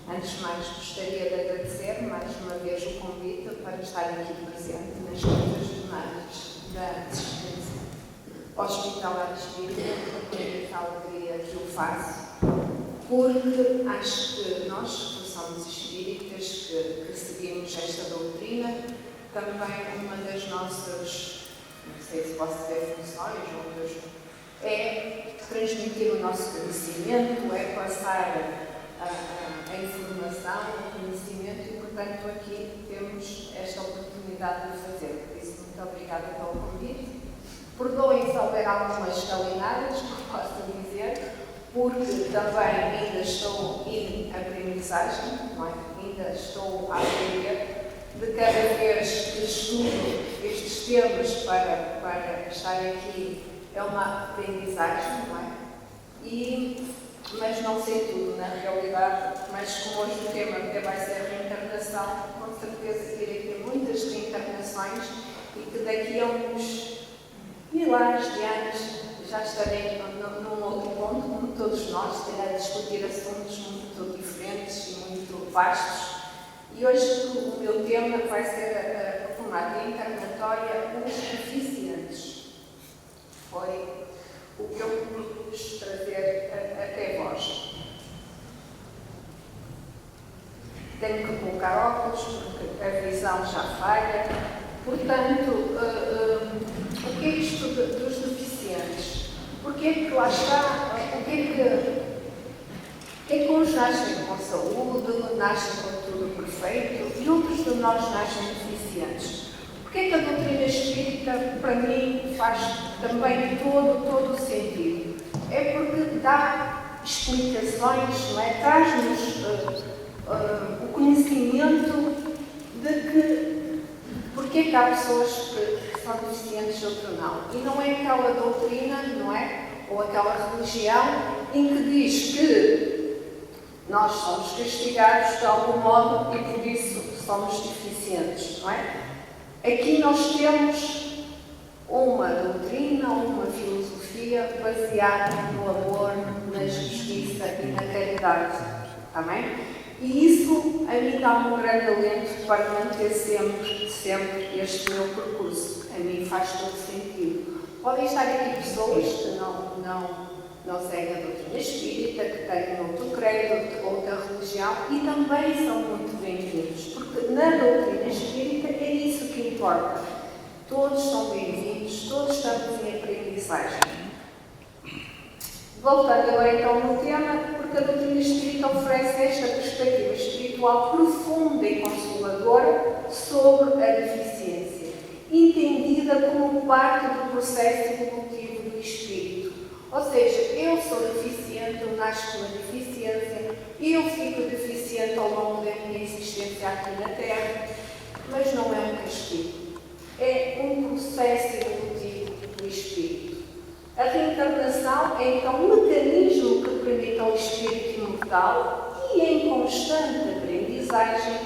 Antes de mais, gostaria de agradecer mais uma vez o convite para estar aqui presente nas quintas jornadas da assistência hospitalar espírita, com muita alegria que o faço, porque acho que nós, que somos espíritas, que seguimos esta doutrina, também uma das nossas, não sei se posso dizer funções, é transmitir o nosso conhecimento, é passar a informação, o conhecimento, e portanto aqui temos esta oportunidade de fazer. Por isso, muito obrigada pelo convite. Perdoem se houver algumas escalinadas, que posso dizer, porque também ainda estou em aprendizagem, não é? Ainda estou a aprender. De cada vez que estudo estes temas para estar aqui, é uma aprendizagem, não é? Mas não sei tudo, na realidade, mas como hoje o tema até vai ser a reencarnação, com certeza que irei ter muitas reencarnações e que daqui a uns milhares de anos já estarei num outro ponto, como todos nós, a discutir assuntos muito diferentes e muito vastos. E hoje o meu tema vai ser a reforma reencarnatória dos deficientes. Foi o que eu propus trazer até vós. Tenho que colocar óculos porque a visão já falha. Portanto, o que é isto dos deficientes? Porquê que lá está? O que é que uns nascem com saúde, nascem com tudo perfeito e outros de nós nascem deficientes? Porquê que a doutrina espírita, para mim, faz também todo o sentido? É porque dá explicações, não é? Traz-nos o conhecimento de que porque que há pessoas que são deficientes e outras não. E não é aquela doutrina, não é? Ou aquela religião em que diz que nós somos castigados de algum modo e por isso somos deficientes, não é? Aqui nós temos uma doutrina, uma filosofia baseada no amor, na justiça e na caridade. Amém? E isso a mim dá-me um grande alento para manter sempre este meu percurso. A mim faz todo sentido. Podem estar aqui pessoas que não seguem a doutrina espírita, que têm outro credo, outra religião, e também são muito bem-vindos, porque na doutrina espírita é isso que importa. Todos são bem-vindos, todos estamos em aprendizagem. Voltando agora então no tema, porque a doutrina espírita oferece esta perspectiva espiritual profunda e consoladora sobre a deficiência, entendida como parte do processo evolutivo do espírito. Ou seja, eu sou deficiente, eu nasço com uma deficiência, eu fico deficiente ao longo da minha existência aqui na Terra, mas não é um castigo. É um processo evolutivo do espírito. A reencarnação é então um mecanismo que permite ao espírito imortal e em constante aprendizagem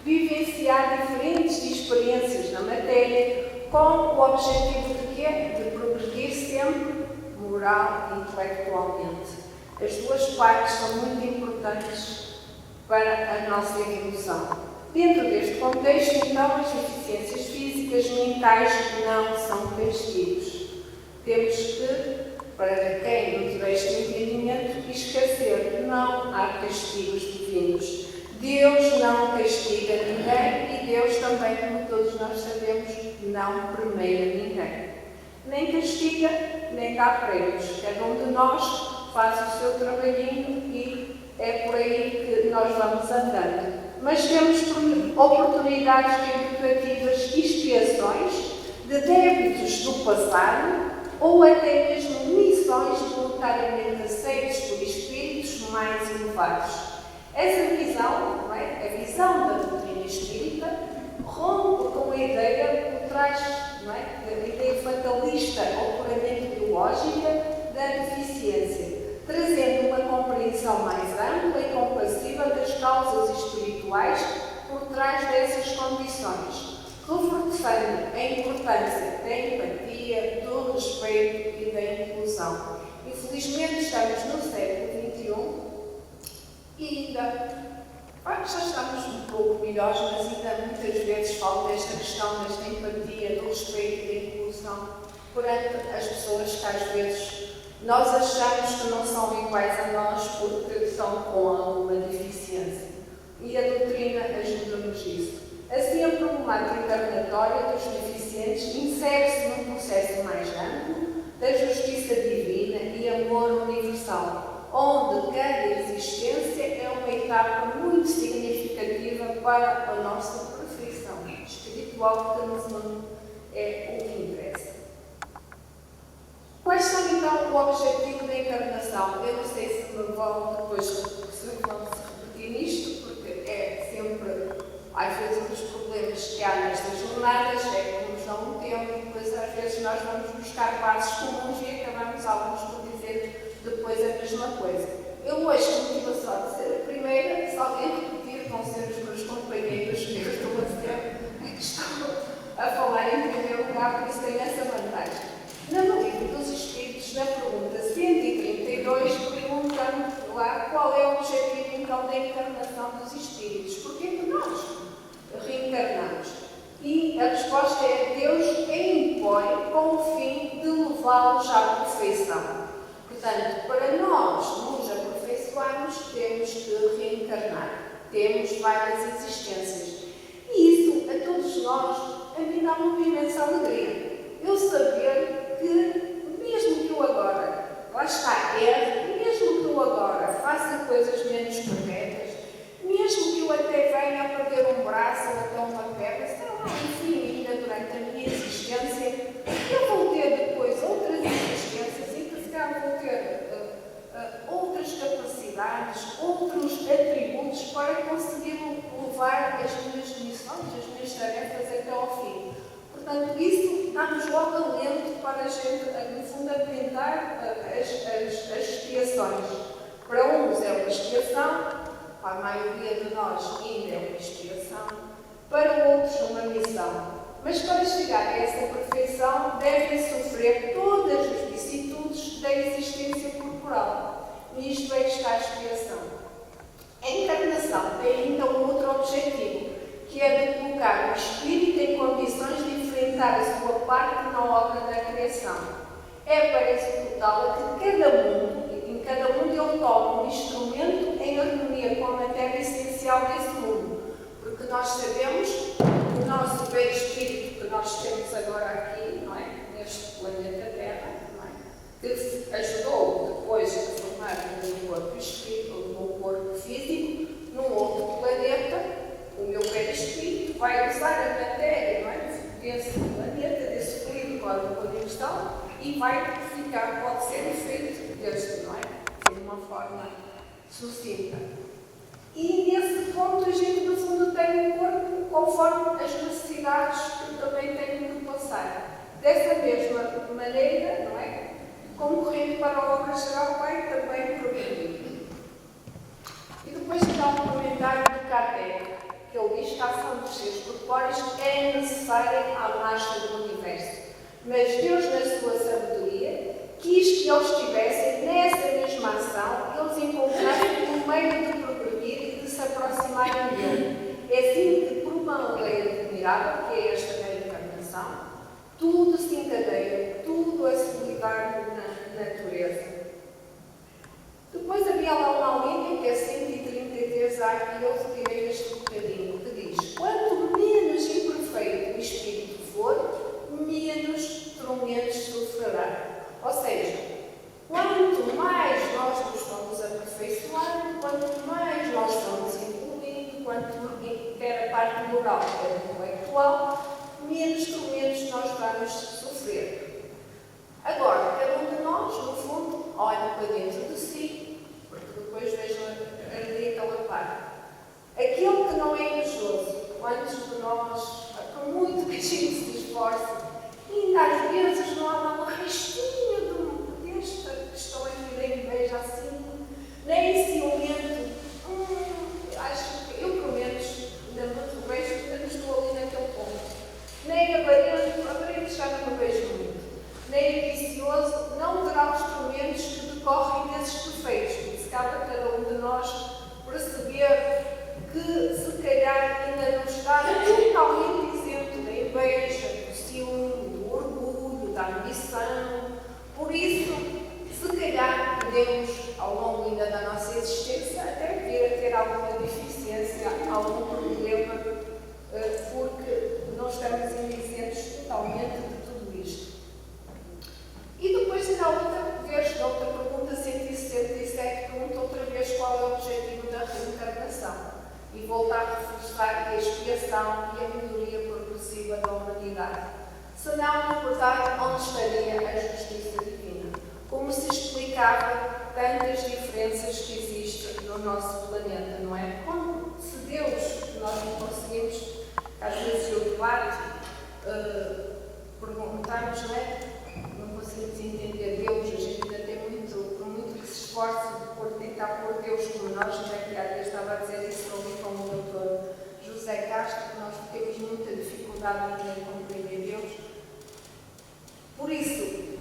vivenciar diferentes experiências na matéria com o objetivo de quê? De progredir sempre moral e intelectualmente. As duas partes são muito importantes para a nossa evolução. Dentro deste contexto, então, as deficiências físicas e mentais não são castigos. Temos que, para quem não tiver este entendimento, esquecer, não há castigos divinos. Deus não castiga ninguém e Deus também, como todos nós sabemos, não premia ninguém. Nem castiga, nem dá prémios. Cada um de nós faz o seu trabalhinho e é por aí que nós vamos andando. Mas temos oportunidades educativas e expiações de débitos do passado ou até mesmo missões voluntariamente aceitas por espíritos mais elevados. Essa visão, não é? A visão da doutrina espírita, rompe com a ideia por trás, não é? A ideia fatalista ou puramente ideológica da deficiência, trazendo uma compreensão mais ampla e compassiva das causas espirituais por trás dessas condições, reforçando a importância da empatia, do respeito e da inclusão. Infelizmente estamos no século XXI e ainda Já estamos um pouco melhores, mas ainda muitas vezes falta esta questão desta empatia, do respeito e da inclusão perante as pessoas que às vezes nós achamos que não são iguais a nós porque são com alguma deficiência. E a doutrina ajuda-nos nisso. Assim, a problemática encarnatória dos deficientes insere-se num processo mais amplo da justiça divina e amor universal, onde cada existência é uma etapa muito significativa para a nossa perfeição espiritual, que no fundo é o que interessa. Quais são então o objetivo da encarnação? Eu não sei se me vão depois se repetir nisto, porque é sempre, às vezes, um dos problemas que há nestas jornadas é que nos dão um tempo e depois às vezes nós vamos buscar bases comuns e acabamos alguns por dizer depois a mesma coisa. Eu hoje tive a sorte de ser a primeira, se alguém repetir vão ser os meus companheiros que eu estou a dizer que estão a falar em primeiro lugar, por isso tem essa vantagem. No livro dos Espíritos, na pergunta 132, perguntam lá qual é o objetivo então da encarnação dos Espíritos. Porquê que nós reencarnamos? E a resposta é: Deus impõe com o fim de levá-los à perfeição. Portanto, para nós nos aperfeiçoarmos, temos que reencarnar. Temos várias existências. E isso, a todos nós, a mim dá uma imensa alegria. Eu saber que, mesmo que eu agora, lá está, mesmo que eu agora faça coisas menos corretas, mesmo que eu até venha a perder um braço ou até uma perna, sei lá, enfim, ainda durante a minha existência, eu vou ter depois outras existências e que se calhar vou ter outras capacidades, outros atributos para conseguir levar as minhas missões, as minhas tarefas até ao fim. Portanto, isso dá-nos logo alento para a gente, no fundo, aguentar as expiações. Para uns é uma expiação, para a maioria de nós ainda é uma expiação, para outros uma missão. Mas para chegar a essa perfeição devem sofrer todas as vicissitudes da existência corporal. E isto é que está a expiação. A encarnação tem ainda um outro objetivo, que é de colocar o espírito em condições de enfrentar a sua parte na obra da criação. É para executá-la que em cada mundo ele toma um instrumento em harmonia com a matéria essencial desse mundo. Porque nós sabemos que o nosso bem espírito que nós temos agora aqui, não é? Neste planeta Terra, não é? Que ajudou depois a formar um corpo espírito, um corpo físico, num outro planeta. O meu perispírito vai usar a matéria, não é? Desse planeta, desse fluido cósmico universal, e vai ficar, pode ser efeito deste, não é? De uma forma sucinta. E nesse ponto a gente, no fundo, tem um corpo conforme as necessidades que também tem que passar. Dessa mesma maneira, não é? Concorrendo para a obra geral, vai também progredir. E depois dá um comentário de Kardec, que ele diz que a ação dos seres corpóreos é necessária à marcha do universo. Mas Deus, na sua sabedoria, quis que eles estivessem nessa mesma ação, que eles encontrassem um meio de progredir e de se aproximarem dele. É assim que, por uma lei admirável, que é esta da encarnação, tudo se encadeia, tudo é se ligar na natureza. Depois havia lá uma linha, que é 133A, e eu retirei este bocadinho, que diz: quanto menos imperfeito o espírito for, menos tormentos sofrerá. Ou seja, quanto mais nós nos vamos aperfeiçoando, quanto mais nós vamos evoluindo, quanto quer a parte moral, quer a intelectual, menos tormentos nós vamos sofrer. Agora, cada um de nós, no fundo, olha para dentro de si, porque depois vejam ali aquela parte. Aquele que não é invejoso, quantos de nós, por muito que a gente se esforce, ainda às vezes não há lá uma restinha desta questão da inveja assim, nem ciumento. Acho que eu, pelo menos, ainda não vejo, ainda estou ali naquele ponto. Nem avarento já não vejo muito. Nem vicioso, não terá os tormentos que decorrem desses defeitos. Se cabe a cada um de nós perceber que e volta a reforçar a expiação e a melhoria progressiva da humanidade. Senão, portanto, onde estaria a justiça divina? Como se explicava tantas diferenças que existem no nosso planeta, não é? Como se Deus, nós não conseguimos, às vezes eu debate, perguntarmos, não é? Não conseguimos entender Deus, a gente ainda tem por muito que se esforce por tentar pôr Deus como nós, já que eu estava a dizer isso com o doutor José Castro, que nós temos muita dificuldade em compreender Deus. Por isso,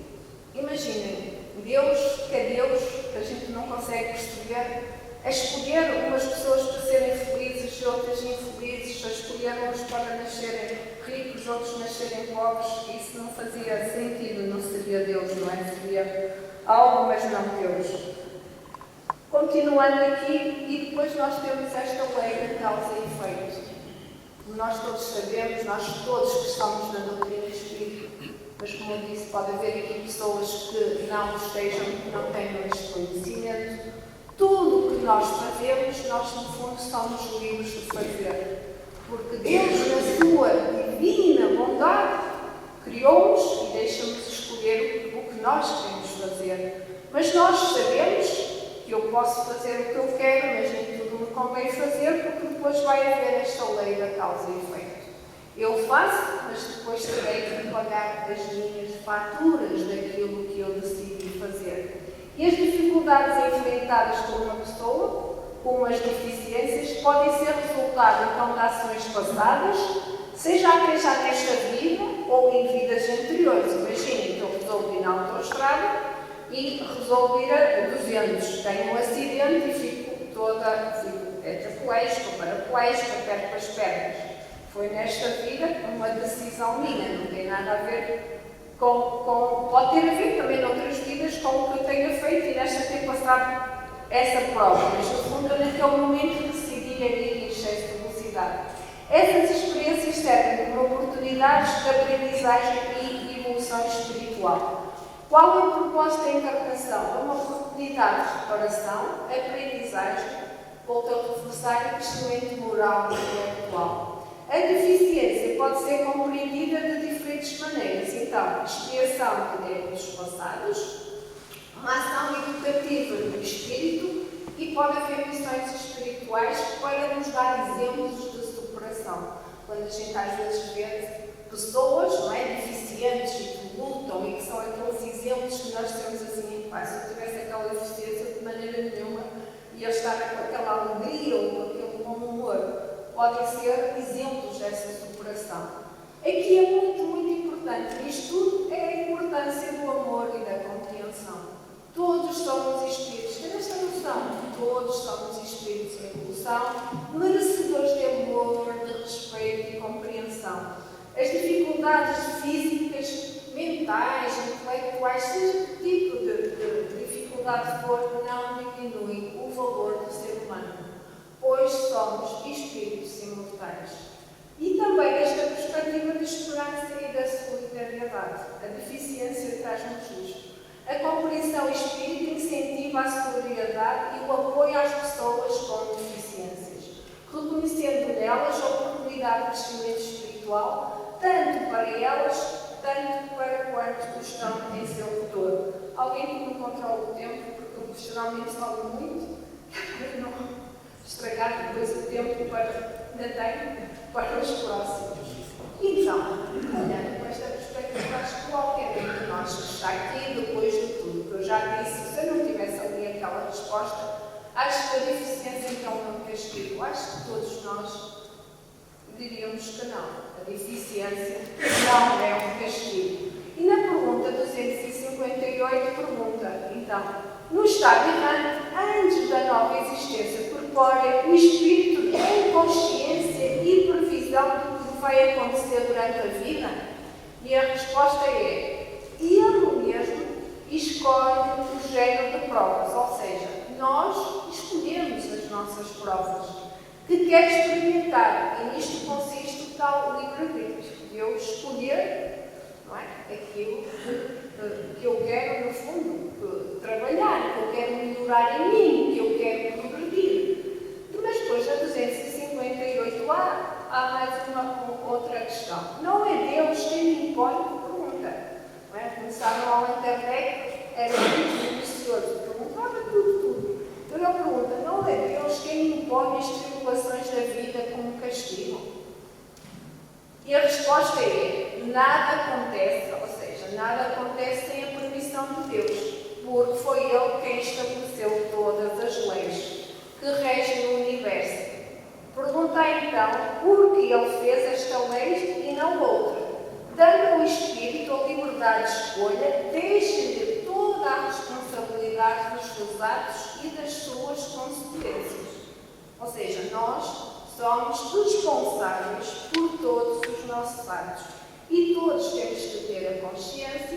imaginem, Deus, que é Deus, que a gente não consegue perceber, a escolher umas pessoas para serem felizes e outras infelizes, a escolher uns para nascerem ricos, outros nascerem pobres, isso não fazia sentido, não seria Deus, não é? Seria algo, mas não Deus. Continuando aqui, e depois nós temos esta lei da causa e efeito. Nós todos sabemos, nós todos que estamos na doutrina espírita, mas como eu disse, pode haver aqui pessoas que não estejam, que não tenham este conhecimento. Tudo o que nós fazemos, nós no fundo somos livres de fazer. Porque Deus, na sua divina bondade, criou-nos e deixa-nos escolher o que nós queremos fazer. Mas nós sabemos que eu posso fazer o que eu quero, mas nem tudo me convém fazer, porque depois vai haver esta lei da causa e efeito. Eu faço, mas depois terei que pagar as minhas faturas daquilo que eu decidi fazer. E as dificuldades enfrentadas por uma pessoa, como as deficiências, podem ser resultado então de ações passadas, seja até já nesta vida ou em vidas anteriores. Imaginem que eu resolvo ir na autoestrada e resolvo ir a 200. Tenho um acidente e fico tetraplégica, paraplégica, perco as pernas. Foi nesta vida uma decisão minha, não tem nada a ver pode ter a ver também noutras vidas com o que eu tenha feito e nesta ter passado essa prova, mas no fundo eu naquele momento decidi ir em excesso de velocidade. Essas experiências servem como oportunidades de aprendizagem e evolução espiritual. Qual é o propósito da encarnação? É uma oportunidade de reparação, aprendizagem, volto a reforçar o crescimento moral e intelectual. A deficiência pode ser compreendida de diferentes maneiras. Então, expiação de débitos passados, uma ação educativa do espírito e pode haver missões espirituais para nos dar exemplos de superação. Quando a gente às vezes vê pessoas, não é, deficientes e que lutam e que são aqueles exemplos que nós temos assim, pá, se eu tivesse aquela deficiência de maneira nenhuma ia estar com aquela alegria ou com aquele bom humor. Podem ser exemplos dessa superação. Aqui é muito, muito importante. Isto tudo é a importância do amor e da compreensão. Todos somos espíritos. Tem esta noção. Todos somos espíritos em evolução, merecedores de amor, de respeito e compreensão. As dificuldades físicas, mentais, intelectuais, seja que tipo de dificuldade for, não diminuem o valor do ser humano. Pois somos espíritos imortais. E também esta perspectiva de esperança e da solidariedade. A deficiência traz-nos isto. A compreensão espírita incentiva a solidariedade e o apoio às pessoas com deficiências, reconhecendo nelas a oportunidade de crescimento espiritual, tanto para elas, tanto para quantos estão em seu retorno. Alguém que me controla o tempo, porque eu geralmente falo muito, para não estragar depois o tempo ainda tenho para os próximos. Então, olhando com esta perspectiva, acho que qualquer um de nós que está aqui, depois de tudo que eu já disse, se eu não tivesse ali aquela resposta, acho que a deficiência então é um castigo. Acho que todos nós diríamos que não. A deficiência não é um castigo. E na pergunta 258 pergunta, então, no estado errante, antes da nova existência corpórea, o espírito tem consciência e previsão do que vai acontecer durante a vida? E a resposta é: ele mesmo escolhe o género de provas, ou seja, nós escolhemos as nossas provas que quer experimentar, e nisto consiste o tal livre-arbítrio, de eu escolher, não é, aquilo que eu quero, no fundo, trabalhar, que eu quero melhorar em mim, que eu quero progredir. Mas depois, a 259, E a resposta é: nada acontece, ou seja, nada acontece sem a permissão de Deus, porque foi Ele quem estabeleceu todas as leis que regem o universo. Perguntei então por que Ele fez esta lei e não outra, dando ao Espírito a liberdade de escolha, deixa-lhe toda a responsabilidade dos seus atos e das suas consequências. Ou seja, nós somos responsáveis por todos os nossos atos e todos temos que ter a consciência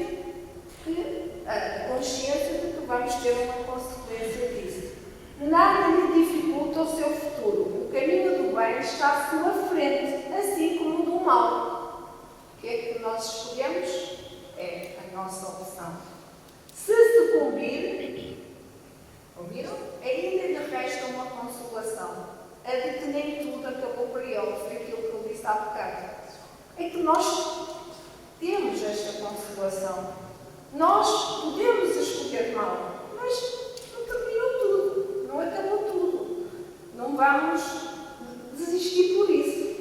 de que vamos ter uma consequência disso. Nada lhe dificulta o seu futuro. O caminho do bem está à sua frente, assim como o do mal. O que é que nós escolhemos? É a nossa opção. Se sucumbir, ouviram? Ainda lhe resta uma consolação. A de que nem tudo acabou para ele. Foi aquilo que eu disse há bocado. É que nós temos esta consolação. Nós podemos escolher mal, mas não terminou tudo, não acabou tudo. Não vamos desistir por isso.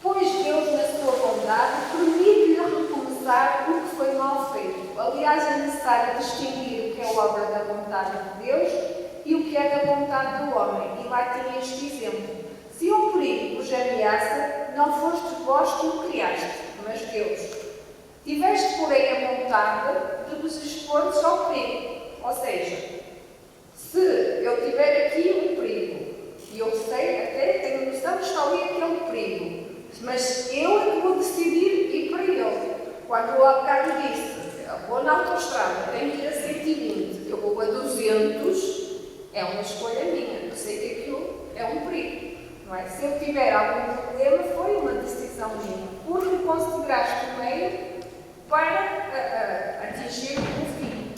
Pois Deus, na sua bondade, permite-lhe recomeçar o que foi mal feito. Aliás, é necessário distinguir o que é obra da vontade de Deus e o que é da vontade do homem. E lá tem este exemplo. Se um perigo vos ameaça, não fostes vós que o criaste, mas Deus. Tiveste, porém, a vontade de vos expor-vos ao perigo. Ou seja, se eu tiver aqui um perigo, e eu sei, até tenho noção que está ali aquele perigo, mas eu é que vou decidir ir para ele. Quando eu há bocado disse, eu vou na autoestrada, tenho que ir a 120, eu vou a 200, é uma escolha minha. Eu sei que aquilo é um perigo. Não é? Se eu tiver algum problema, foi uma decisão minha, porque consideraste o meio para atingir o fim.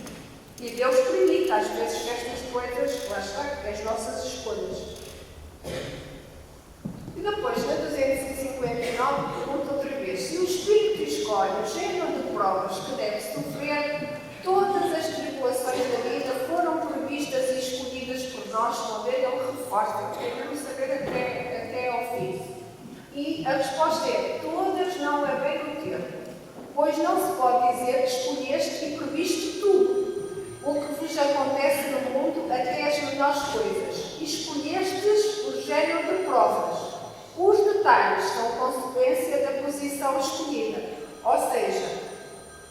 E Deus permite, às vezes, que estas coisas, lá está, que as nossas escolhas. E depois, na 259, pergunta outra vez: se o Espírito escolhe o género de provas que deve sofrer, todas as tribulações da vida foram previstas e escolhidas por nós, não ver, ele reforça, queremos saber até ao fim. E a resposta é: todas não é bem o termo. Pois não se pode dizer que escolheste e previste tudo o que vos acontece no mundo, até as menores coisas. Escolhestes o género de provas. Os detalhes são consequência da posição escolhida. Ou seja,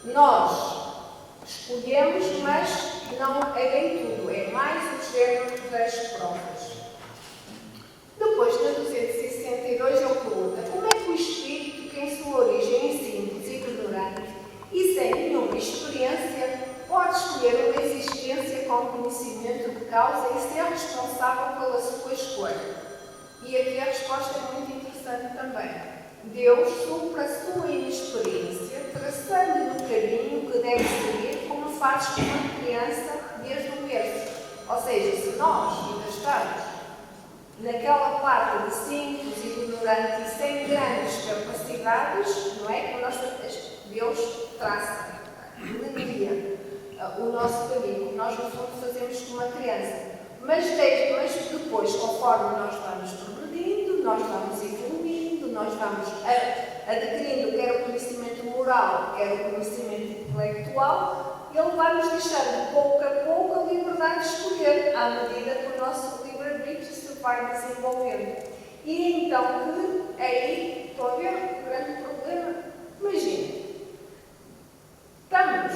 nós escolhemos, mas não é bem tudo. É mais o género das provas. Depois, na 262, ele pergunta: como é que o Espírito, que em sua origem é simples e ignorante e sem nenhuma experiência, pode escolher uma existência com conhecimento de causa e ser responsável pela sua escolha? E aqui a resposta é muito interessante também. Deus supra a sua inexperiência, traçando-lhe o caminho que deve seguir, como faz com uma criança desde o berço. Ou seja, se nós ainda estamos naquela parte de simples, ignorante e sem grandes capacidades, não é? Deus traça, delineia o nosso caminho. Nós, no fundo, fazemos como uma criança. Mas depois, conforme nós vamos progredindo, nós vamos evoluindo, nós vamos adquirindo quer o conhecimento moral, quer o conhecimento intelectual, Ele vai-nos deixando pouco a pouco a liberdade de escolher, à medida que o nosso livre-arbítrio se vai desenvolvendo. E então que aí, estou a ver o grande problema. Imagina, estamos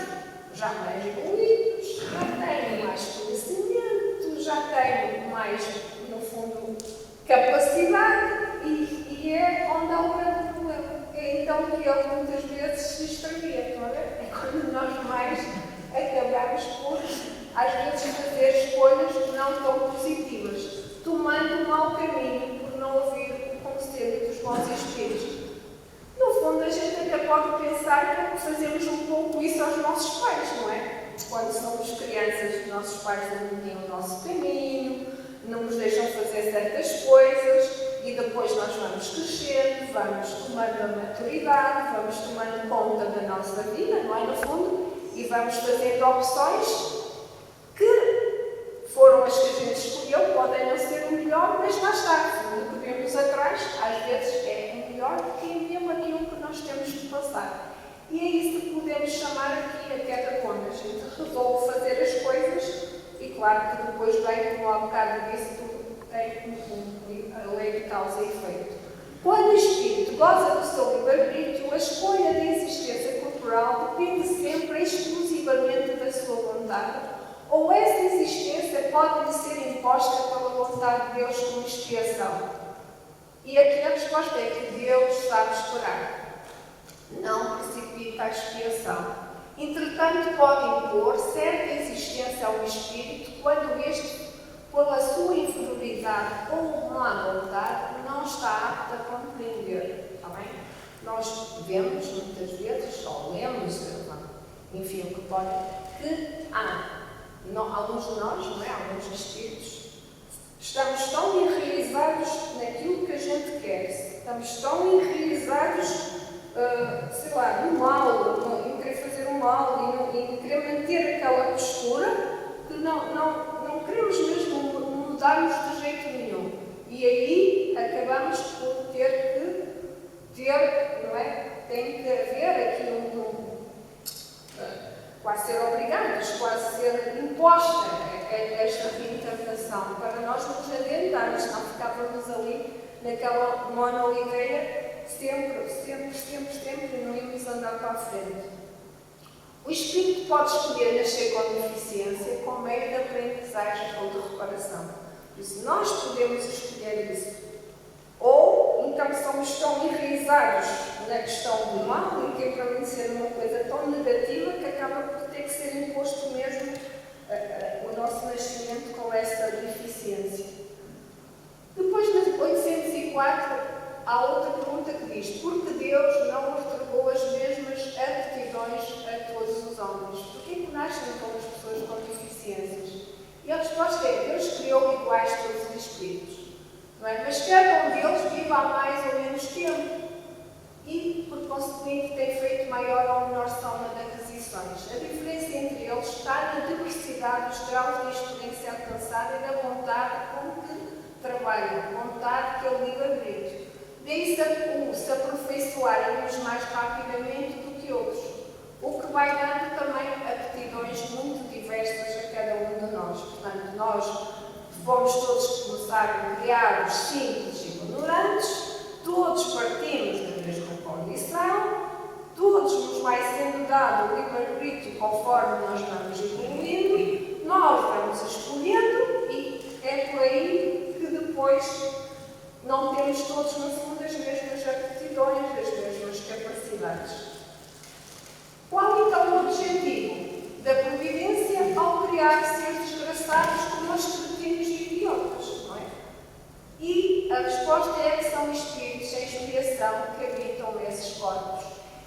já mais evoluídos, já tenho mais conhecimento, já tenho mais, no fundo, capacidade e é onde há o grande problema. É então que ele muitas vezes se extravia, não é? É quando nós mais acabamos por, às vezes, fazer escolhas não tão positivas, tomando um mau caminho por não ouvir o conselho dos bons espíritos. No fundo, a gente até pode pensar que fazemos um pouco isso aos nossos pais, não é? Quando somos crianças, os nossos pais não dão o nosso caminho, não nos deixam fazer certas coisas e depois nós vamos crescendo, vamos tomando a maturidade, vamos tomando conta da nossa vida, não é? No fundo, e vamos fazendo opções que foram as que a gente escolheu, podem não ser o melhor, mas lá está, segundo o que vemos atrás, às vezes é o melhor que envia uma passar. E é isso que podemos chamar aqui a queda quando a gente resolve fazer as coisas e claro que depois vem, como há bocado disse, tudo tem a lei de causa e efeito. Quando o espírito goza do seu livre-arbítrio, a escolha da existência corporal depende sempre exclusivamente da sua vontade, ou essa existência pode lhe ser imposta pela vontade de Deus como expiação? E aqui a resposta é que Deus sabe esperar, não precipita a expiação. Entretanto, pode impor certa existência ao espírito quando este, pela sua inferioridade ou má vontade, não está apto a compreender. Está bem? Nós vemos muitas vezes, ou lemos, enfim, o que pode, que alguns de nós, não é? Alguns espíritos, estamos tão enraizados naquilo que a gente quer, estamos tão enraizados, sei lá, no mal, em querer fazer o mal e em querer manter aquela postura que não queremos mesmo mudarmos de jeito nenhum. E aí acabamos por ter que não é? Tem que haver aqui quase ser obrigados, quase ser imposta esta reinterpretação, para nós nos adentrarmos, não ficávamos ali naquela monoideia sempre, e não íamos andar para a frente. O espírito pode escolher nascer com deficiência como meio de aprendizagem ou de reparação. Por isso, nós podemos escolher isso. Ou, então, somos tão enraizados na questão do mal e que é para mim ser uma coisa tão negativa que acaba por ter que ser imposto mesmo o nosso nascimento com essa deficiência. Depois, na 804, há outra pergunta que diz: por que Deus não entregou as mesmas aptidões a todos os homens? Por que nascem então as pessoas com deficiências? E a resposta é: Deus criou iguais todos os espíritos. Não é? Mas cada um deles vive há mais ou menos tempo e, por conseguinte, tem feito maior ou menor soma de aquisições. A diferença entre eles está na diversidade dos graus de experiência alcançada e na vontade com que trabalham, vontade que é o livre-arbítrio. Daí se aperfeiçoarem uns mais rapidamente do que outros, o que vai dando também aptidões muito diversas a cada um de nós. Portanto, nós vamos todos começar criados simples e ignorantes, todos partimos da mesma condição, todos nos vai sendo dado o livre-arbítrio conforme nós vamos evoluindo, nós vamos escolhendo e é por aí que depois não temos todos, no fundo, as mesmas aptidões, as mesmas capacidades. Qual então o objetivo da providência ao criar seres desgraçados como os cretinos e idiotas, não é? E a resposta é que são espíritos sem expiação que habitam nesses corpos.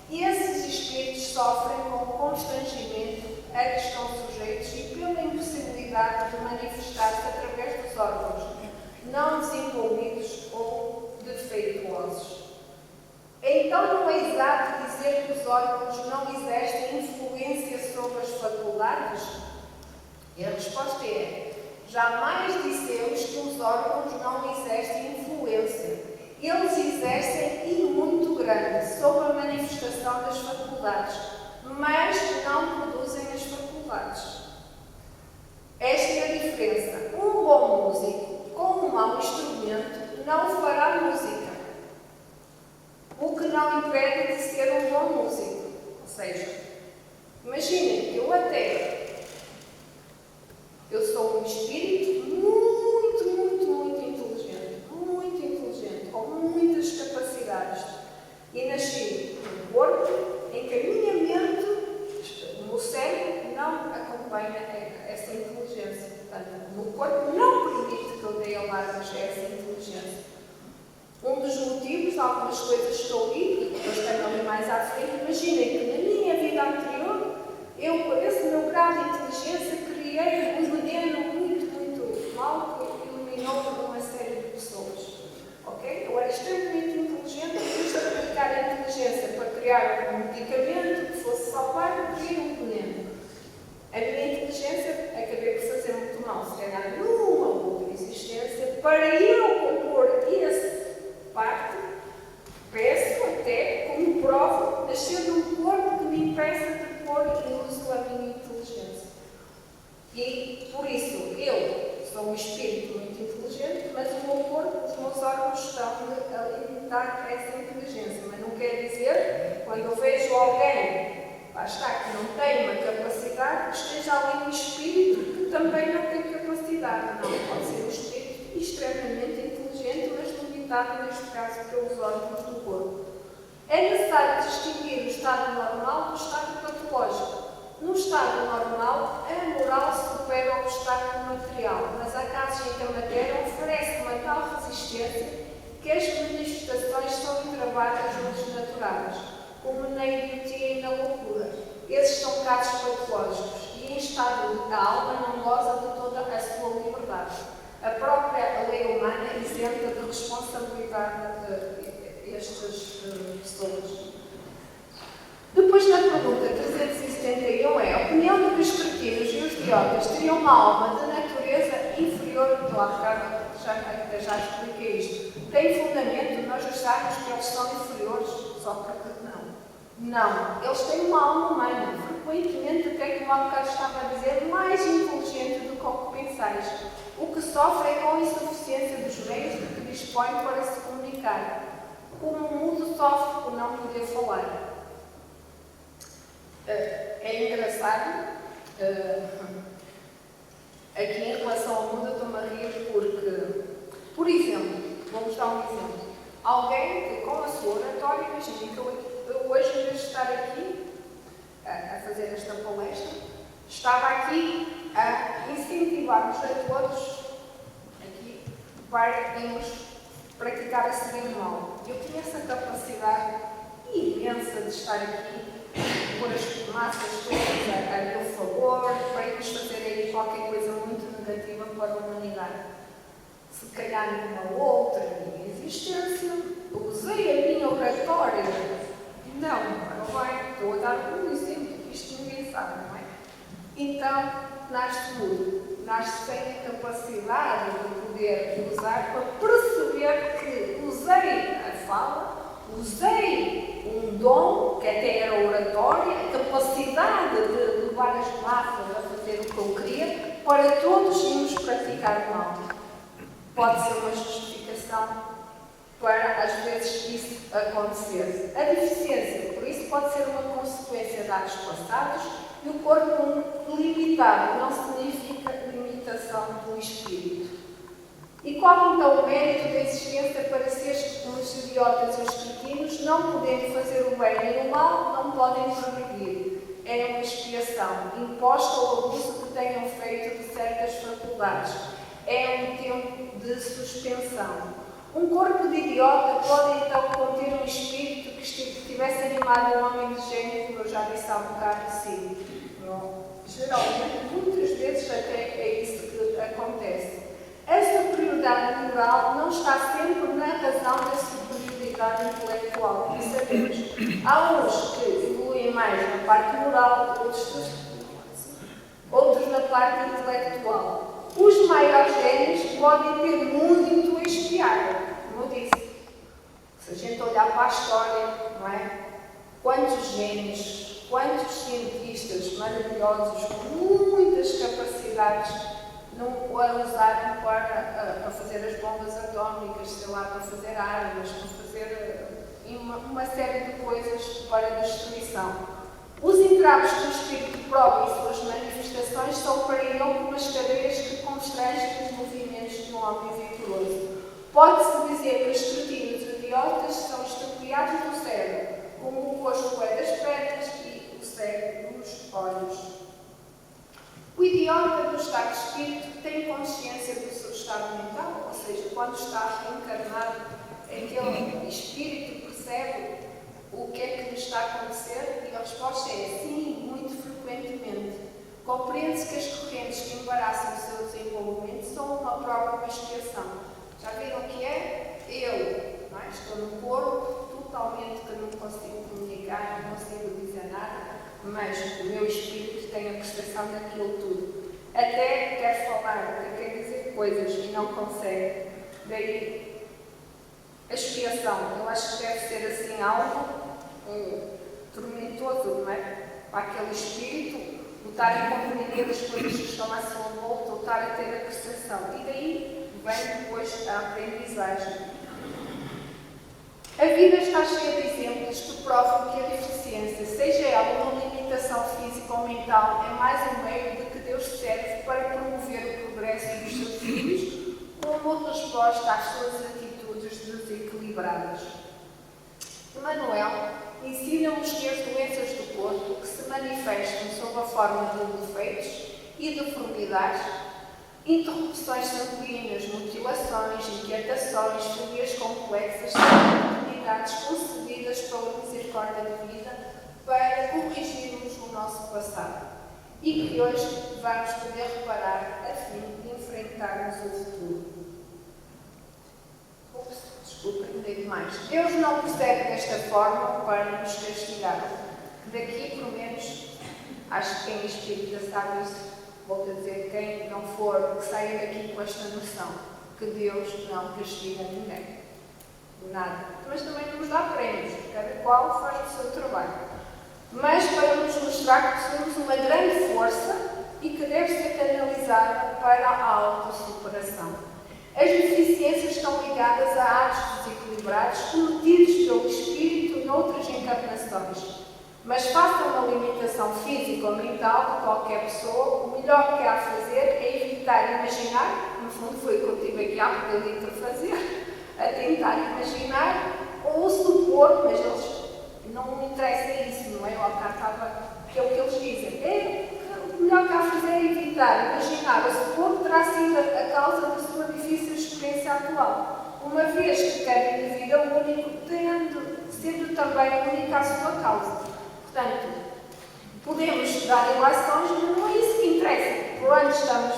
E esses espíritos sofrem com o constrangimento a que estão sujeitos e pela impossibilidade de manifestar-se através dos órgãos não desenvolvidos ou defeituosos. Então não é exato dizer que os órgãos não exercem influência sobre as faculdades? E a resposta é: jamais dissemos que os órgãos não exercem influência. Eles exercem, e muito grande, sobre a manifestação das faculdades, mas não produzem as faculdades. Esta é a diferença. Um bom músico com um mau instrumento não fará música, o que não impede de ser um bom músico. Ou seja, imaginem que eu sou um espírito muito inteligente, com muitas capacidades, e nasci num corpo em que a minha mente, o meu cérebro, não acompanha essa inteligência. Portanto, o meu corpo não permite que eu dê ao mar a essa inteligência. Um dos motivos, algumas coisas que eu li, e depois tenho ali mais à frente, imaginem que na minha vida anterior, eu, por esse meu grau de inteligência, criei um veneno muito mau que eliminou uma série de pessoas. Ok? Eu era extremamente inteligente, e quis aplicar a inteligência para criar um medicamento que fosse salvar e criar um veneno. A minha inteligência acabei por fazer muito mal, se calhar numa outra existência, para eu compor essa parte, peço até como prova nascer de um corpo que me impeça de pôr em uso a minha inteligência. E, por isso, eu sou um espírito muito inteligente, mas o meu corpo, os meus órgãos estão a limitar essa inteligência. Mas não quer dizer, quando eu vejo alguém, lá está, que não tem uma capacidade, esteja ali um espírito que também não tem capacidade. Não, pode ser um espírito extremamente inteligente, mas limitado, neste caso, pelos órgãos do corpo. É necessário distinguir o estado normal do estado patológico. No estado normal, a moral supera o obstáculo material, mas há casos em que a matéria oferece uma tal resistência que as manifestações são entravadas ou desnaturadas, como na idiotia e na loucura. Esses são casos patológicos e em estado a alma não goza de toda a sua liberdade. A própria lei humana isenta de responsabilidade estas pessoas. Depois, na pergunta 371 é: a opinião de que os cretinos e os idiotas teriam uma alma de natureza inferior, já expliquei isto, tem fundamento nós acharmos que eles são inferiores só porque não? Não, eles têm uma alma humana, frequentemente, até como há bocado estava a dizer, mais inteligente do que o que pensais. O que sofre é com a insuficiência dos meios de que dispõe para se comunicar. Como o mudo sofre por não poder falar. É engraçado, aqui em relação ao mundo eu estou-me a rir porque, por exemplo, vamos dar um exemplo, alguém que com a sua oratória, imagina que eu hoje, em vez de estar aqui a fazer esta palestra, estava aqui a incentivar-nos a todos aqui para irmos praticar a cerimónia. Eu tinha essa capacidade imensa de estar aqui, pôr as massas todas a meu favor, para irmos fazer aí qualquer coisa muito negativa para a humanidade. Se calhar numa outra minha existência, usei a minha oratória. Não vai, estou a dar um exemplo, isto ninguém sabe, não é? Então, nasce mudo, nasce sem a capacidade de poder usar para perceber que usei a fala, usei um dom, que até era oratória, a capacidade de levar as massas a fazer o que eu queria, para todos irmos praticar mal. Pode ser uma justificação para, às vezes, isso acontecer. A deficiência, por isso, pode ser uma consequência de atos passados e o corpo limitado não significa limitação do espírito. E qual então o mérito da existência para seres como os idiotas e os cretinos, não podendo fazer o bem nem o mal, não podem progredir? É uma expiação imposta ao abuso que tenham feito de certas faculdades. É um tempo de suspensão. Um corpo de idiota pode então conter um espírito que estivesse animado um homem de gênio, como eu já disse há um bocado, sim. Geralmente, muitas vezes até é isso que acontece. A superioridade moral não está sempre na razão da superioridade intelectual, como sabemos. Há uns que evoluem mais na parte moral, outros na parte intelectual. Os maiores génios podem ter muito a espiar, como eu disse. Se a gente olhar para a história, não é? Quantos génios, quantos cientistas maravilhosos, com muitas capacidades, não a usaram para fazer as bombas atómicas, sei lá, para fazer armas, para fazer uma série de coisas para destruição. Os entraves que o espírito prova em suas manifestações são para ele como as cadeias que constrangem os movimentos de um homem vigoroso. Pode-se dizer que os cretinos e idiotas são extraviados do cérebro, como o coxo é das pernas e o cego dos olhos. O idiota do estado de espírito tem consciência do seu estado mental, ou seja, quando está encarnado, aquele espírito percebe o que é que lhe está a acontecer e a resposta é sim, muito frequentemente. Compreende-se que as correntes que embaraçam o seu desenvolvimento são uma prova de expiação. Já viram o que é? Eu, não é? Estou no corpo, totalmente que não consigo comunicar, não consigo dizer nada, mas o meu espírito tem a percepção daquilo tudo. Até quer falar, até quer dizer coisas e não consegue. Daí a expiação. Eu acho que deve ser assim algo tormentoso, não é? Para aquele espírito, o estar a compreender as coisas que estão à sua volta, o estar a ter a percepção. E daí vem depois a aprendizagem. A vida está cheia de exemplos que provam que a deficiência, seja ela uma limitação física ou mental, é mais um meio de que Deus serve para promover o progresso dos seus filhos, como resposta às suas atitudes desequilibradas. Emmanuel ensina-nos que as doenças do corpo, que se manifestam sob a forma de defeitos e deformidades, interrupções sanguíneas, mutilações, inquietações, fobias complexas, são oportunidades concedidas pela misericórdia divina para corrigirmos o nosso passado e que hoje vamos poder reparar a fim de enfrentarmos o futuro. Desculpa, ainda demais. Deus não procede desta forma para nos castigar. Daqui, pelo menos, acho que quem é espírita sabe isso. Volto a dizer, quem não for, que saia daqui com esta noção, que Deus não castiga ninguém. Nada. Mas também não nos dá prémios, cada qual faz o seu trabalho. Mas para nos mostrar que somos uma grande força e que deve ser canalizada para a autossuperação. As deficiências estão ligadas a atos desequilibrados cometidos pelo espírito noutras encarnações. Mas face a uma limitação física ou mental de qualquer pessoa, o melhor que há a fazer é evitar imaginar, no fundo foi o que eu tive aqui há bocadinho para fazer, a tentar imaginar ou supor, mas eles não me interessa isso, não é? Eu cá estava, que é o que eles dizem. O melhor que há a fazer é evitar imaginar ou supor que terá sido a causa da sua difícil experiência atual, uma vez que cada indivíduo é único, sendo também única a sua causa. Portanto, podemos dar ilações, mas não é isso que interessa. Quando estamos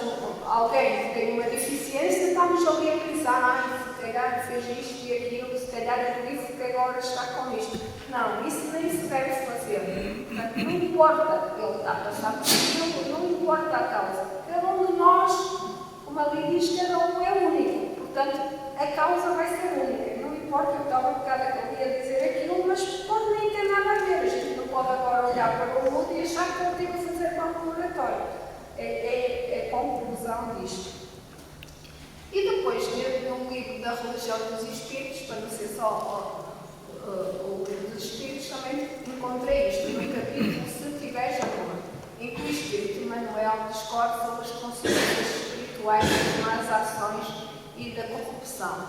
alguém que tem uma deficiência, estamos ali a pensar, se calhar fez isto e aquilo, se calhar é por isso que agora está com isto. Não, isso nem se deve fazer. Portanto, não importa, ele está a passar por aquilo, não importa a causa. Cada um de nós, como ali diz, cada um é único. Portanto, a causa vai ser única. Não importa, eu estava um bocado ali a dizer aquilo, mas pode nem ter nada a ver. A gente não pode agora olhar para o mundo e achar que ele tem que fazer para o laboratório. É a conclusão disto. E depois, no livro da Religião dos Espíritos, para não ser só o livro dos Espíritos, também encontrei isto no capítulo Se Tiveres Amor, em que o Espírito Emmanuel discorre sobre as consequências espirituais das más ações e da corrupção.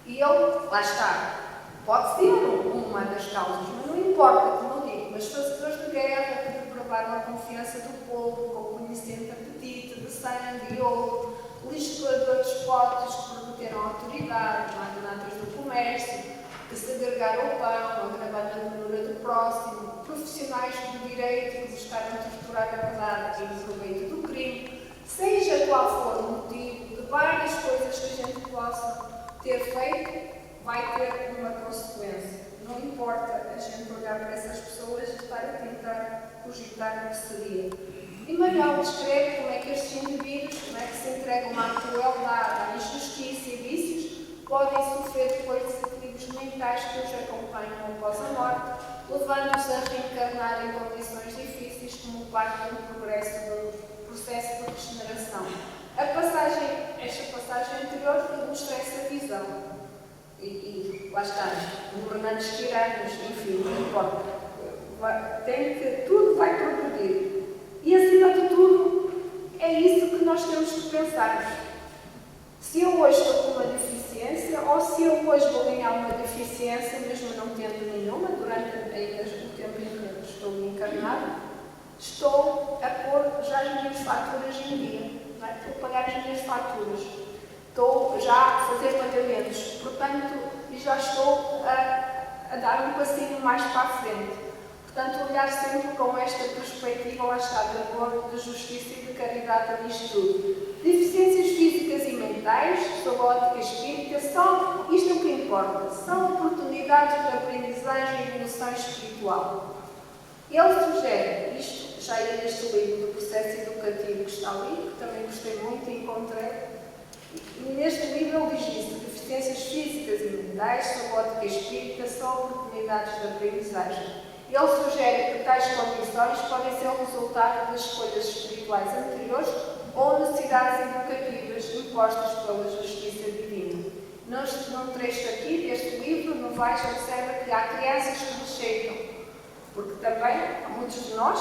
E ele, lá está, pode ser uma das causas, mas não importa, como eu digo, mas fazedores de guerra que depravaram a confiança do povo, com o conhecente apetite de sangue e ouro, legisladores despotas que prometeram autoridade, magnatas do comércio, que se agregaram ao pão, agravando a menura do próximo, profissionais do direito que buscaram torturar a verdade em proveito do crime, seja qual for o motivo de várias coisas que a gente possa ter feito, vai ter uma consequência. Não importa a gente olhar para essas pessoas e estar a tentar cogitar o que seria. E Manuel descreve como é que estes indivíduos, como é que se entregam à crueldade, à injustiça e vícios, podem sofrer depois desequilíbrios mentais que os acompanham após a morte, levando-os a reencarnar em condições difíceis como parte do progresso do processo de regeneração. Esta passagem anterior ilustra essa visão. E lá está, governantes tiranos, enfim, não importa. Tudo vai progredir. E acima de tudo, é isso que nós temos que pensar. Se eu hoje estou com uma deficiência, ou se eu hoje vou ganhar uma deficiência, mesmo não tendo nenhuma, durante ainda o tempo em que estou encarnada, estou a pôr já as minhas faturas em dia. Não é? Estou a pagar as minhas faturas. Estou já a fazer pagamentos. Portanto, já estou a dar um passinho mais para a frente. Portanto, olhar sempre com esta perspectiva, lá está, de amor, de justiça e de caridade nisto tudo. Deficiências físicas e mentais, sob a ótica espírita, isto é o que importa, são oportunidades de aprendizagem e evolução espiritual. Ele sugere, isto já é neste livro do processo educativo que está ali, que também gostei muito e encontrei, e neste livro ele diz isso, deficiências físicas e mentais, sob a ótica espírita, são oportunidades de aprendizagem. Ele sugere que tais condições podem ser o resultado das escolhas espirituais anteriores ou necessidades educativas impostas pela justiça divina. Num trecho aqui deste livro, Novaes observa que há crianças que rejeitam, porque também há muitos de nós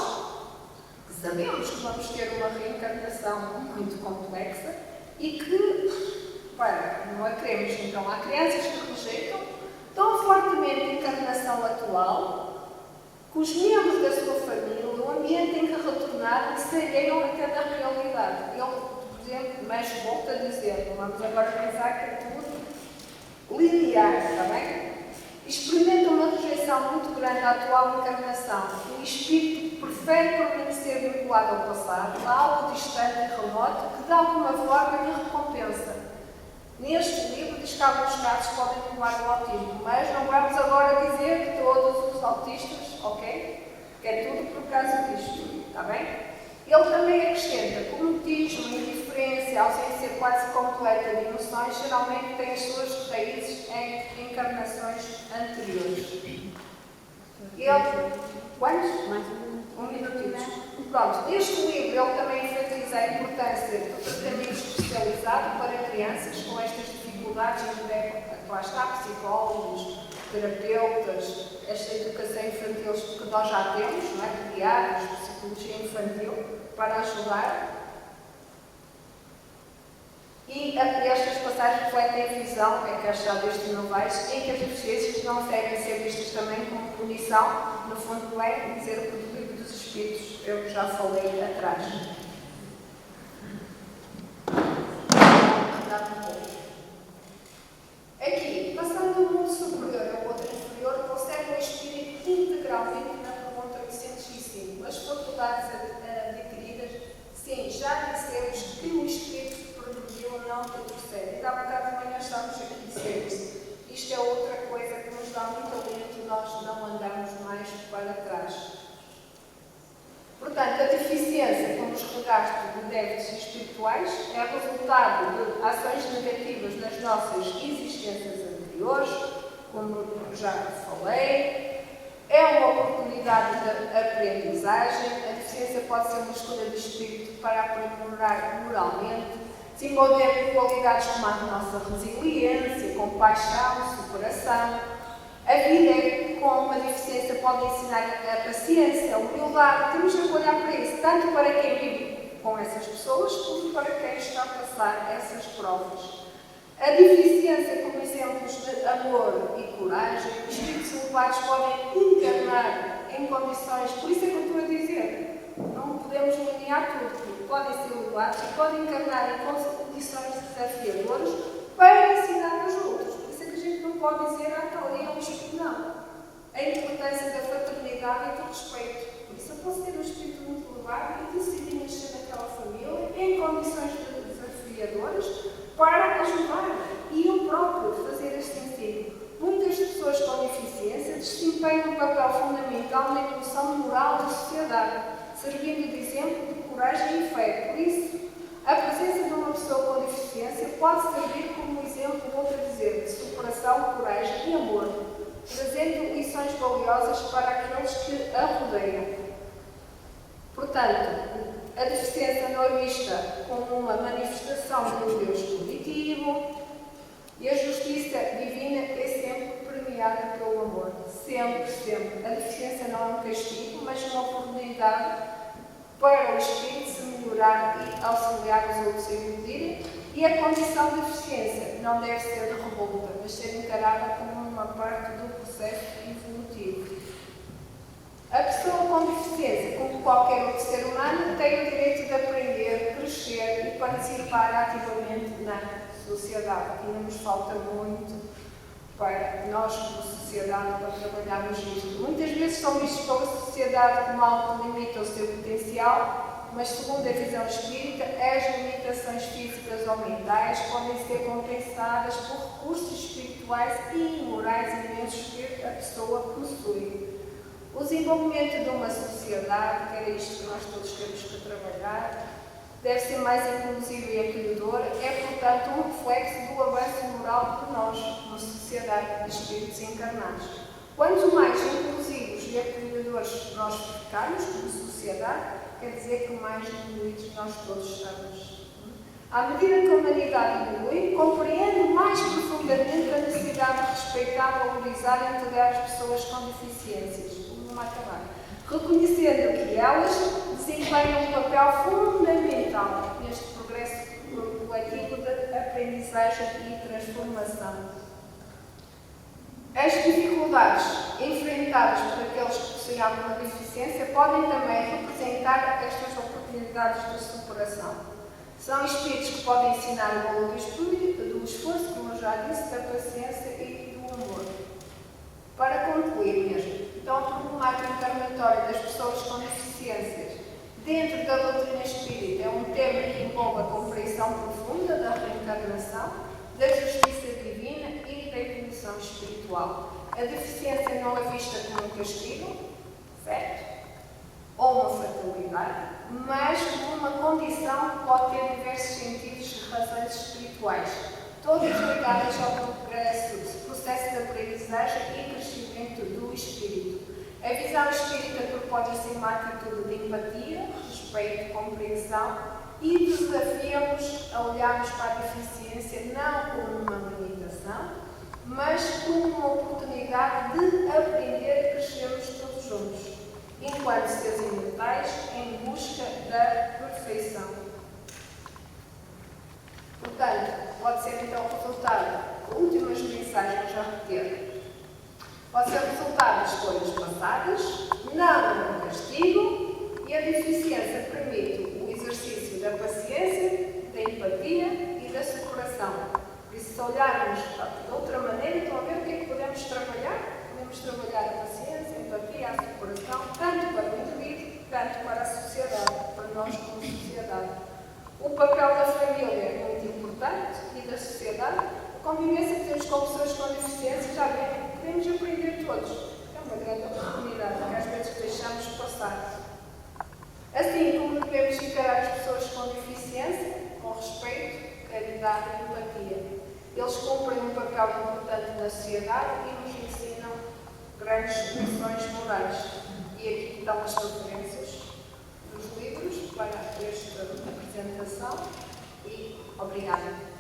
que sabemos que vamos ter uma reencarnação muito complexa e que, não a queremos. Então, há crianças que rejeitam tão fortemente a encarnação atual que os membros da sua família, o ambiente em que retornaram, se alheiam até da realidade. Ele, por exemplo, mas volta a dizer, vamos agora pensar que é tudo linear, está bem? Experimenta uma rejeição muito grande à atual encarnação. O espírito prefere permanecer vinculado ao passado, a algo distante e remoto, que de alguma forma lhe recompensa. Neste livro diz que alguns casos podem levar ao autismo, mas não vamos agora dizer que todos os autistas, ok? Que é tudo por causa disto, está bem? Ele também acrescenta que o mutismo, a indiferença, a ausência quase completa de emoções geralmente têm as suas raízes em encarnações anteriores. Ele, quantos? Mais um minutinho. Pronto, neste livro ele também enfatiza a importância do tratamento especializado para crianças com estas dificuldades, lá está, psicólogos, terapeutas, esta educação infantil que nós já temos, não é? Pediatras, psicologia infantil, para ajudar. E estas passagens refletem a visão, é que está deste Novaes, em que as deficiências não devem ser vistas também como punição, no fundo é dizer o que do livro dos Espíritos eu já falei atrás. Aqui, passando do mundo superior ao outro inferior, consegue o espírito integralmente na pergunta 805. As faculdades adquiridas, sim, já dissemos que o espírito progrediu não retrocede. Ainda há bocado de manhã estamos aqui a dizer isso. Isto é outra coisa que nos dá muito alento, nós não andamos mais para trás. Portanto, a deficiência, como os regastros de débitos espirituais, é resultado de ações negativas nas nossas existências anteriores, como já falei. É uma oportunidade de aprendizagem. A deficiência pode ser uma escolha de espírito para aprimorar moralmente, desenvolver qualidades como a nossa resiliência, compaixão, superação. A vida com uma deficiência pode ensinar a paciência, a humildade. Temos que olhar para isso, tanto para quem vive com essas pessoas, como para quem está a passar essas provas. A deficiência como exemplos de amor e coragem, espíritos elevados podem encarnar em condições, por isso é que eu estou a dizer, não podemos linear tudo, porque podem ser elevados e podem encarnar em condições desafiadoras para ensinar aos outros. Por isso é que a gente não pode dizer, ali é um espírito, não. A importância da fraternidade e do respeito. Por isso eu posso ter um espírito muito elevado e decidir nascer naquela família em condições desafiadoras para ajudar e eu próprio fazer este ensino. Muitas pessoas com deficiência desempenham um papel fundamental na evolução moral da sociedade, servindo de exemplo de coragem e fé. Por isso, a presença de uma pessoa com deficiência pode servir como exemplo, vou dizer, de superação, coragem e amor, trazendo lições valiosas para aqueles que a rodeiam. Portanto, a deficiência não é vista como uma manifestação do Deus positivo e a justiça divina é sempre premiada pelo amor. Sempre, sempre. A deficiência não é um castigo, mas uma oportunidade para o espírito se melhorar e auxiliar os outros a evoluírem. E a condição de deficiência não deve ser de revolta, mas ser encarada como uma parte do processo evolutivo. A pessoa com deficiência, como qualquer outro ser humano, tem o direito de aprender, crescer e participar ativamente na sociedade. Ainda nos falta muito para nós, como sociedade, para trabalharmos isto. Muitas vezes são vistos pela sociedade como algo que limita o seu potencial, mas segundo a visão espírita, as limitações físicas ou mentais podem ser compensadas por recursos espirituais e morais imensos que a pessoa possui. O desenvolvimento de uma sociedade, que era isto que nós todos temos que trabalhar, deve ser mais inclusivo e acolhedor, é, portanto, um reflexo do avanço moral de nós, uma sociedade de espíritos encarnados. Quanto mais inclusivos e acolhedores nós ficamos como sociedade, quer dizer que mais evoluídos nós todos estamos. À medida que a humanidade evolui, compreendo mais profundamente a necessidade de respeitar, valorizar e integrar as pessoas com deficiências. Vamos acabar. Reconhecendo que elas desempenham um papel fundamental neste progresso coletivo de aprendizagem e transformação. As dificuldades enfrentadas por aqueles que possuem alguma deficiência podem também representar estas oportunidades de superação. São espíritos que podem ensinar o valor do esforço, como eu já disse, da paciência e do amor. Para concluir mesmo, então a problemática encarnatória das pessoas com deficiências dentro da doutrina espírita é um tema que envolve a compreensão profunda da reencarnação, da justiça divina e da evolução espiritual. A deficiência não é vista como um castigo, certo? Ou uma fatalidade, mas como uma condição que pode ter diversos sentidos e razões espirituais, todas ligadas ao processo de aprendizagem e crescimento do espírito. A visão espírita propõe-se uma atitude de empatia, respeito, compreensão e desafia-nos a olharmos para a deficiência não como uma limitação, mas como uma oportunidade de aprender e crescermos todos juntos, enquanto seres imortais, em busca da perfeição. Portanto, pode ser então o resultado, últimas mensagens a reter. Pode ser o resultado de escolhas passadas, não um castigo, e a deficiência permite o exercício da paciência, da empatia e da superação. Por isso, se olharmos de outra maneira, então a ver o que é que podemos trabalhar. Podemos trabalhar a paciência, a empatia, a superação, tanto para o indivíduo, tanto para a sociedade, para nós como sociedade. O papel da família é muito importante e da sociedade. A convivência que temos com pessoas com deficiência, já bem, podemos aprender todos. É uma grande oportunidade que às vezes deixamos passar. Assim como devemos encarar as pessoas com deficiência, com respeito, caridade e empatia. Eles cumprem um papel importante na sociedade e nos ensinam grandes lições morais. E aqui estão as referências dos livros para esta apresentação e obrigada.